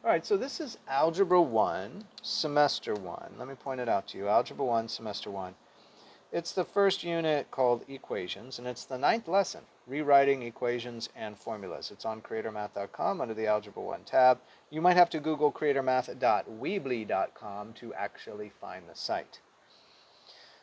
All right, so this is Algebra 1, Semester 1. Let me point it out to you. Algebra 1, Semester 1. It's the first unit called Equations, and it's the 9th lesson, Rewriting Equations and Formulas. It's on creatormath.com under the Algebra 1 tab. You might have to Google creatormath.weebly.com to actually find the site.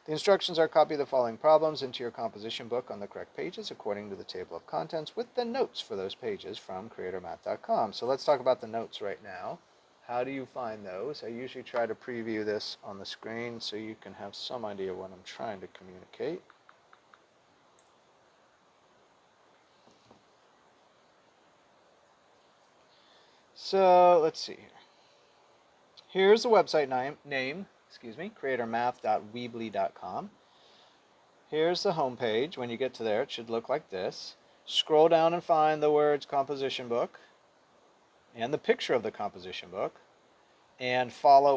The instructions are copy the following problems into your composition book on the correct pages according to the table of contents with the notes for those pages from creatormath.com. So let's talk about the notes right now. How do you find those? I usually try to preview this on the screen so you can have some idea what I'm trying to communicate. So let's see here. Here's the website name, creatormath.weebly.com. Here's the home page. When you get to there, it should look like this. Scroll down and find the words composition book and the picture of the composition book, and follow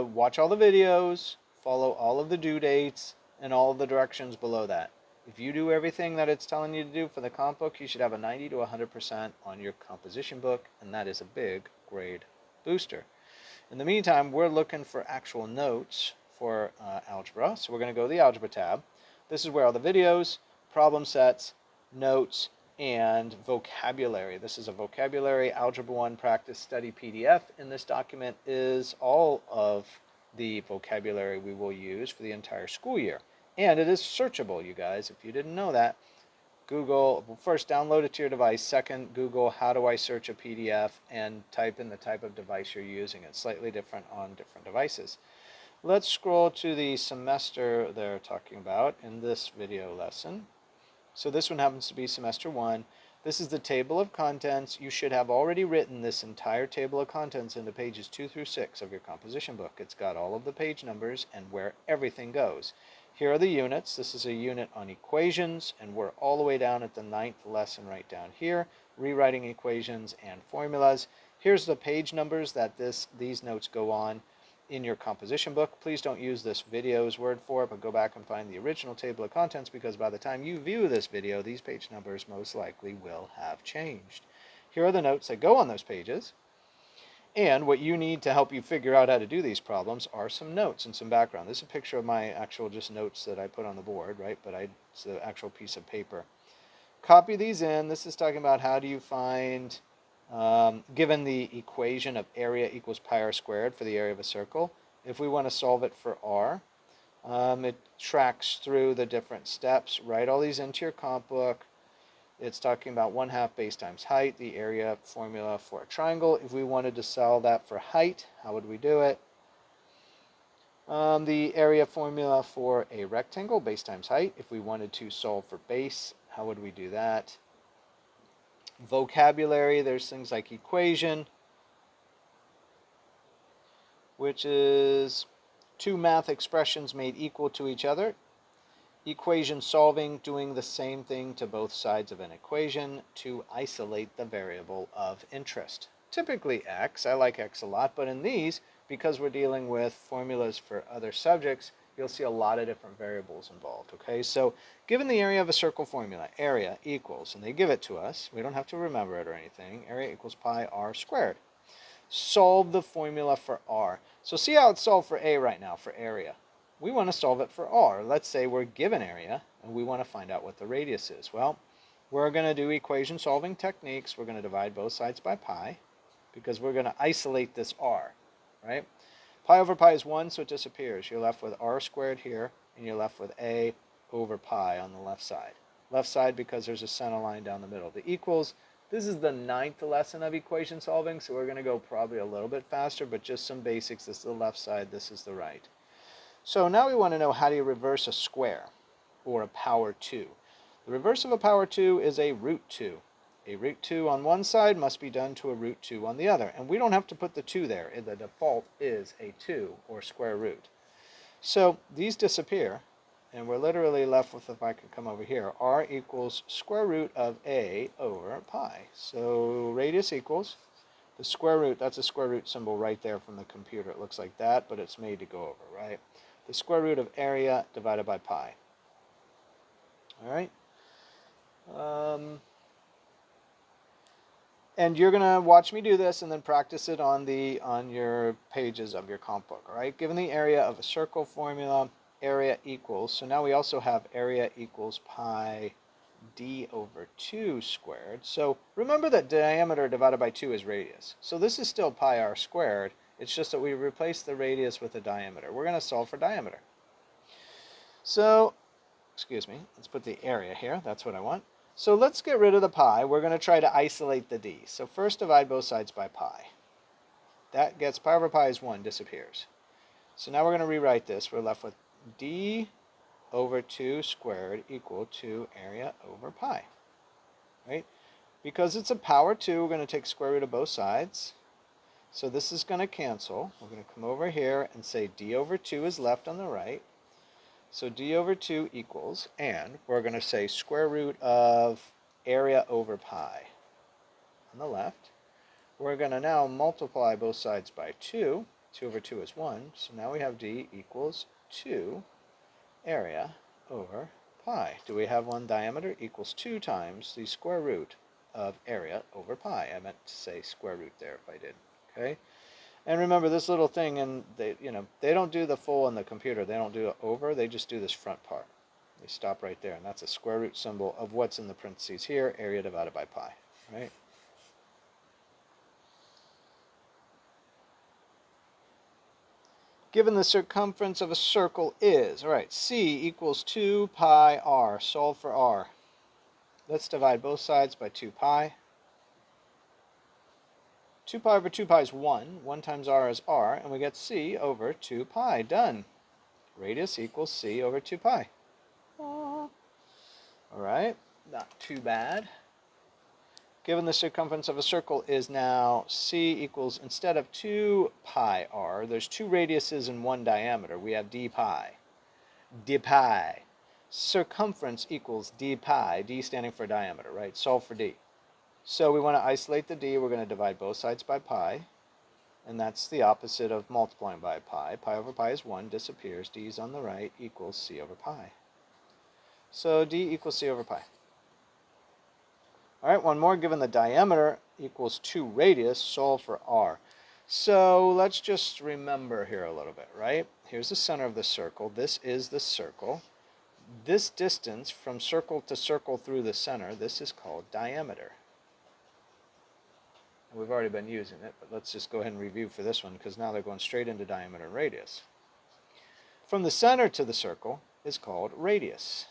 watch all the videos, follow all of the due dates, and all of the directions below that. If you do everything that it's telling you to do for the comp book, you should have a 90 to 100% on your composition book, and that is a big grade booster. In the meantime, we're looking for actual notes for algebra, so we're going to go to the Algebra tab. This is where all the videos, problem sets, notes, and vocabulary. This is a vocabulary Algebra 1 practice study PDF. In this document is all of the vocabulary we will use for the entire school year. And it is searchable, you guys, if you didn't know that. Google, well, first download it to your device. Second, Google how do I search a PDF and type in the type of device you're using. It's slightly different on different devices. Let's scroll to the semester they're talking about in this video lesson. So this one happens to be Semester 1. This is the table of contents. You should have already written this entire table of contents into pages 2 through 6 of your composition book. It's got all of the page numbers and where everything goes. Here are the units. This is a unit on equations, and we're all the way down at the 9th lesson right down here, rewriting equations and formulas. Here's the page numbers that these notes go on in your composition book. Please don't use this video's word for it, but go back and find the original table of contents, because by the time you view this video, these page numbers most likely will have changed. Here are the notes that go on those pages. And what you need to help you figure out how to do these problems are some notes and some background. This is a picture of my actual just notes that I put on the board, right? But it's the actual piece of paper. Copy these in. This is talking about how do you find, given the equation of area equals pi r squared for the area of a circle, if we want to solve it for r, it tracks through the different steps. Write all these into your comp book. It's talking about 1/2 base times height, the area formula for a triangle. If we wanted to solve that for height, how would we do it? The area formula for a rectangle, base times height. If we wanted to solve for base, how would we do that? Vocabulary, there's things like equation, which is two math expressions made equal to each other. Equation solving, doing the same thing to both sides of an equation to isolate the variable of interest. Typically x, I like x a lot, but in these, because we're dealing with formulas for other subjects, you'll see a lot of different variables involved, okay? So given the area of a circle formula, area equals, and they give it to us, we don't have to remember it or anything, area equals pi r squared. Solve the formula for r. So see how it's solved for a right now, for area. We want to solve it for r. Let's say we're given area, and we want to find out what the radius is. Well, we're going to do equation solving techniques. We're going to divide both sides by pi, because we're going to isolate this r, right? Pi over pi is 1, so it disappears. You're left with r squared here, and you're left with a over pi on the left side. Left side because there's a center line down the middle. The equals, this is the 9th lesson of equation solving, so we're going to go probably a little bit faster, but just some basics. This is the left side, this is the right. So now we want to know how do you reverse a square, or a power 2. The reverse of a power 2 is a root 2. A root 2 on one side must be done to a root 2 on the other. And we don't have to put the 2 there. The default is a 2, or square root. So these disappear, and we're literally left with, if I could come over here, r equals square root of a over pi. So radius equals the square root, that's a square root symbol right there from the computer. It looks like that, but it's made to go over, right? The square root of area divided by pi. All right. And you're going to watch me do this and then practice it on your pages of your comp book, all right? Given the area of a circle formula, area equals, so now we also have area equals pi d over 2 squared. So remember that diameter divided by 2 is radius. So this is still pi r squared. It's just that we replace the radius with the diameter. We're going to solve for diameter. So, excuse me, let's put the area here. That's what I want. So let's get rid of the pi. We're going to try to isolate the d. So first divide both sides by pi. That gets pi over pi is 1, disappears. So now we're going to rewrite this. We're left with d over 2 squared equal to area over pi. Right? Because it's a power 2, we're going to take square root of both sides. So this is going to cancel. We're going to come over here and say d over 2 is left on the right. So d over 2 equals, and we're going to say square root of area over pi on the left. We're going to now multiply both sides by 2. 2 over 2 is 1. So now we have d equals 2 area over pi. Do we have one? Diameter equals 2 times the square root of area over pi. I meant to say square root there if I did. Okay? And remember this little thing, and they don't do the full on the computer. They don't do it over. They just do this front part. They stop right there, and that's a square root symbol of what's in the parentheses here, area divided by pi, right? Given the circumference of a circle is, all right, c equals 2 pi r. Solve for r. Let's divide both sides by 2 pi. 2 pi over 2 pi is 1. 1 times r is r, and we get c over 2 pi. Done. Radius equals c over 2 pi. All right, not too bad. Given the circumference of a circle is now c equals, instead of 2 pi r, there's 2 radiuses and 1 diameter. We have d pi. D pi. Circumference equals d pi, d standing for diameter, right? Solve for d. So we want to isolate the d. We're going to divide both sides by pi. And that's the opposite of multiplying by pi. Pi over pi is 1, disappears. D is on the right, equals c over pi. So d equals c over pi. All right, one more. Given the diameter equals 2 radius, solve for r. So let's just remember here a little bit, right? Here's the center of the circle. This is the circle. This distance from circle to circle through the center, this is called diameter. We've already been using it, but let's just go ahead and review for this one, because now they're going straight into diameter and radius. From the center to the circle is called radius.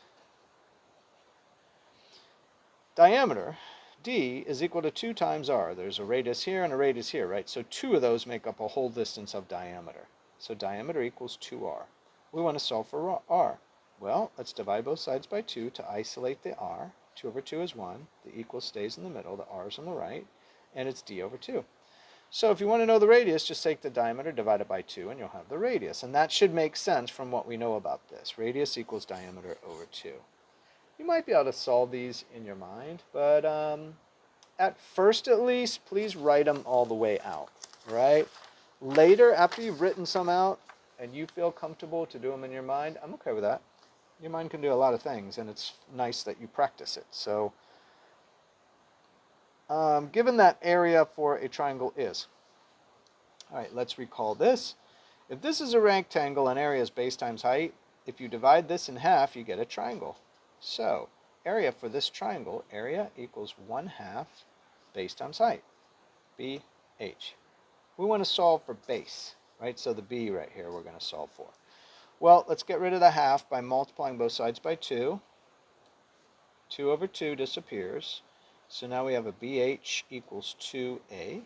Diameter, d, is equal to 2 times r. There's a radius here and a radius here, right? So 2 of those make up a whole distance of diameter. So diameter equals 2r. We want to solve for r. Well, let's divide both sides by 2 to isolate the r. 2 over 2 is 1. The equal stays in the middle. The r is on the right. And it's d over 2. So if you want to know the radius, just take the diameter divided by 2 and you'll have the radius. And that should make sense from what we know about this. Radius equals diameter over 2. You might be able to solve these in your mind, but at first at least, please write them all the way out, right? Later, after you've written some out and you feel comfortable to do them in your mind, I'm okay with that. Your mind can do a lot of things, and it's nice that you practice it. So given that area for a triangle is. All right, let's recall this. If this is a rectangle and area is base times height, if you divide this in half, you get a triangle. So area for this triangle, area equals 1/2 base times height, BH. We want to solve for base, right? So the B right here we're going to solve for. Well, let's get rid of the half by multiplying both sides by 2. 2 over 2 disappears. So now we have a BH equals 2A.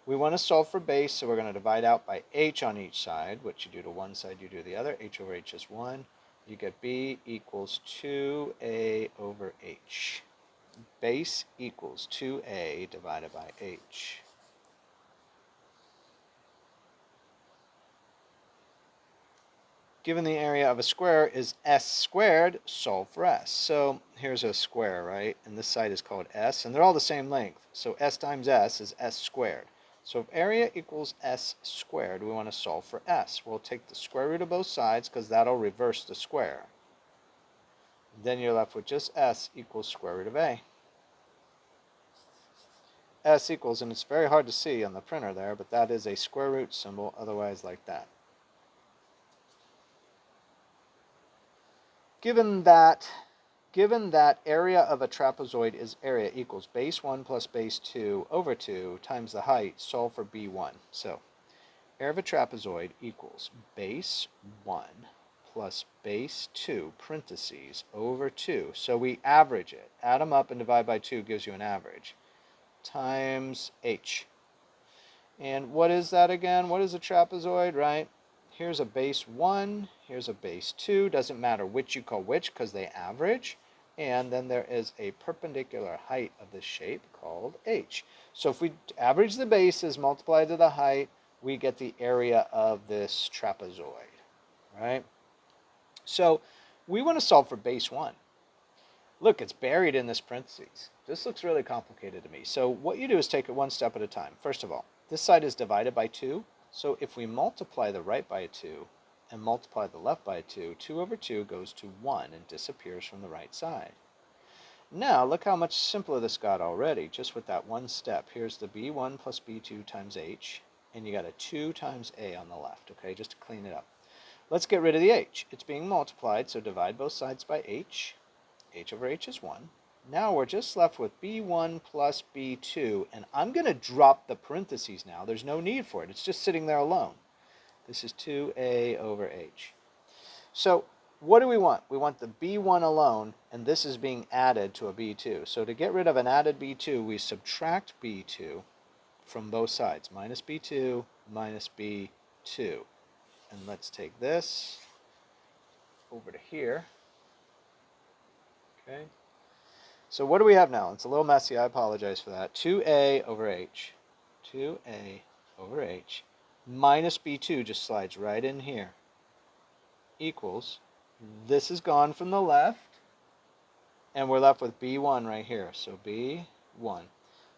We want to solve for base, so we're going to divide out by h on each side. What you do to one side, you do the other. H over h is 1. You get B equals 2A over h. Base equals 2A divided by h. Given the area of a square is s squared, solve for s. So here's a square, right? And this side is called s, and they're all the same length. So s times s is s squared. So if area equals s squared, we want to solve for s. We'll take the square root of both sides, because that'll reverse the square. Then you're left with just s equals square root of a. S equals, and it's very hard to see on the printer there, but that is a square root symbol, otherwise like that. Given that area of a trapezoid is area equals base 1 plus base 2 over 2 times the height, solve for B1. So area of a trapezoid equals base 1 plus base 2, parentheses, over 2. So we average it. Add them up and divide by 2 gives you an average, times h. And what is that again? What is a trapezoid, right? Here's a base 1, here's a base 2. Doesn't matter which you call which because they average. And then there is a perpendicular height of this shape called h. So if we average the bases multiplied to the height, we get the area of this trapezoid, right? So we want to solve for base 1. Look, it's buried in this parentheses. This looks really complicated to me. So what you do is take it one step at a time. First of all, this side is divided by 2. So if we multiply the right by a 2 and multiply the left by a 2, 2 over 2 goes to 1 and disappears from the right side. Now, look how much simpler this got already, just with that one step. Here's the B1 plus B2 times h, and you got a 2 times a on the left, okay, just to clean it up. Let's get rid of the h. It's being multiplied, so divide both sides by h. H over h is 1. Now we're just left with B1 plus B2, and I'm going to drop the parentheses now. There's no need for it. It's just sitting there alone. This is 2a over h. So what do we want? We want the B1 alone, and this is being added to a B2. So to get rid of an added B2, we subtract B2 from both sides. Minus B2, minus B2. And let's take this over to here. Okay. So what do we have now? It's a little messy. I apologize for that. 2a over h. 2a over h minus b2 just slides right in here. Equals, this is gone from the left, and we're left with b1 right here. So b1.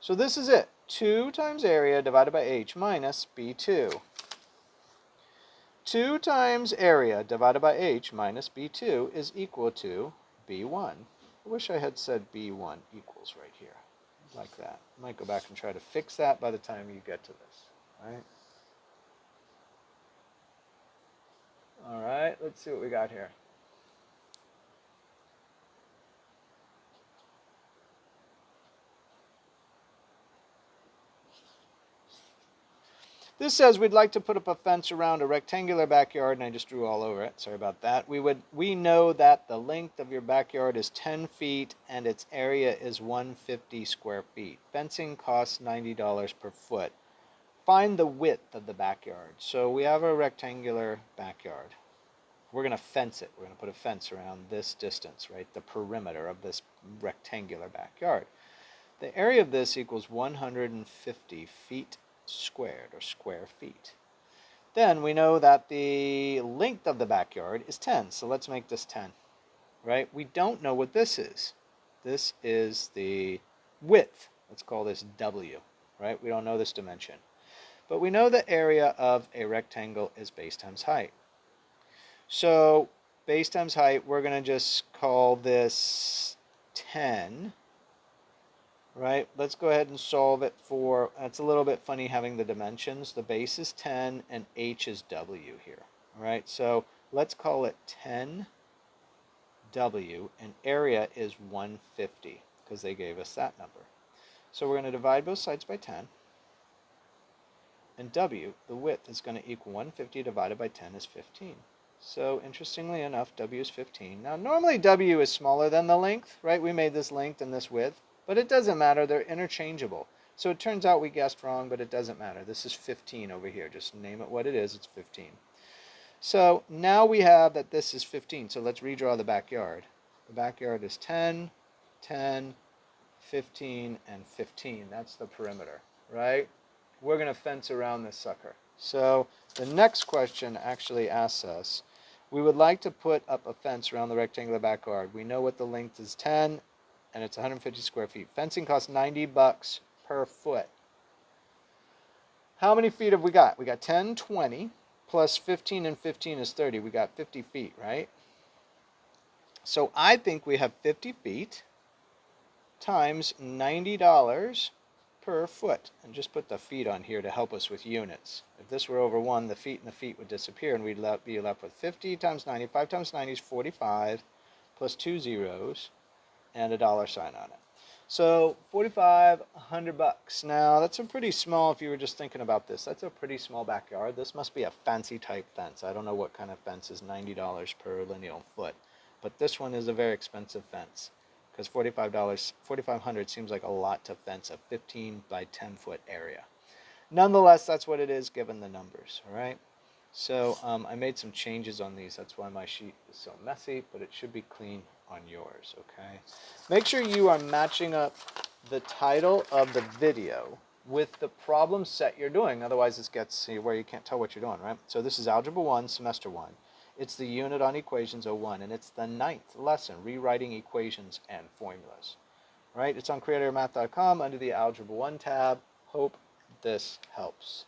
So this is it. 2 times area divided by h minus b2. 2 times area divided by h minus b2 is equal to b1. I wish I had said B1 equals right here, like that. I might go back and try to fix that by the time you get to this, right? All right, let's see what we got here. This says we'd like to put up a fence around a rectangular backyard, and I just drew all over it. Sorry about that. We know that the length of your backyard is 10 feet and its area is 150 square feet. Fencing costs $90 per foot. Find the width of the backyard. So we have a rectangular backyard. We're going to fence it. We're going to put a fence around this distance, right? The perimeter of this rectangular backyard. The area of this equals 150 feet squared, or square feet. Then we know that the length of the backyard is 10, so let's make this 10, right? We don't know what this is. This is the width. Let's call this W, right? We don't know this dimension. But we know the area of a rectangle is base times height. So base times height, we're going to just call this 10. Right, let's go ahead and solve it for, it's a little bit funny having the dimensions. The base is 10 and h is w here. All right, so let's call it 10w and area is 150 because they gave us that number. So we're going to divide both sides by 10. And w, the width, is going to equal 150 divided by 10 is 15. So interestingly enough, w is 15. Now normally w is smaller than the length, right? We made this length and this width. But it doesn't matter, they're interchangeable. So it turns out we guessed wrong, but it doesn't matter. This is 15 over here. Just name it what it is, it's 15. So now we have that this is 15, so let's redraw the backyard. The backyard is 10, 10, 15, and 15. That's the perimeter, right? We're going to fence around this sucker. So the next question actually asks us, we would like to put up a fence around the rectangular backyard. We know what the length is 10, and it's 150 square feet. Fencing costs $90 per foot. How many feet have we got? We got 10, 20, plus 15 and 15 is 30. We got 50 feet, right? So I think we have 50 feet times $90 per foot. And just put the feet on here to help us with units. If this were over 1, the feet and the feet would disappear, and we'd be left with 50 times 90. 5 times 90 is 45, plus 2 zeros, and a dollar sign on it. So $4,500. Now that's a pretty small, if you were just thinking about this, that's a pretty small backyard. This must be a fancy type fence. I don't know what kind of fence is $90 per lineal foot, but this one is a very expensive fence because $4,500 seems like a lot to fence a 15 by 10 foot area. Nonetheless, that's what it is given the numbers, all right? So I made some changes on these. That's why my sheet is so messy, but it should be clean on yours, okay? Make sure you are matching up the title of the video with the problem set you're doing. Otherwise, this gets where you can't tell what you're doing, right? So this is Algebra 1, Semester 1. It's the unit on Equations 01, and it's the 9th lesson, Rewriting Equations and Formulas. Right? It's on creatormath.com under the Algebra 1 tab. Hope this helps.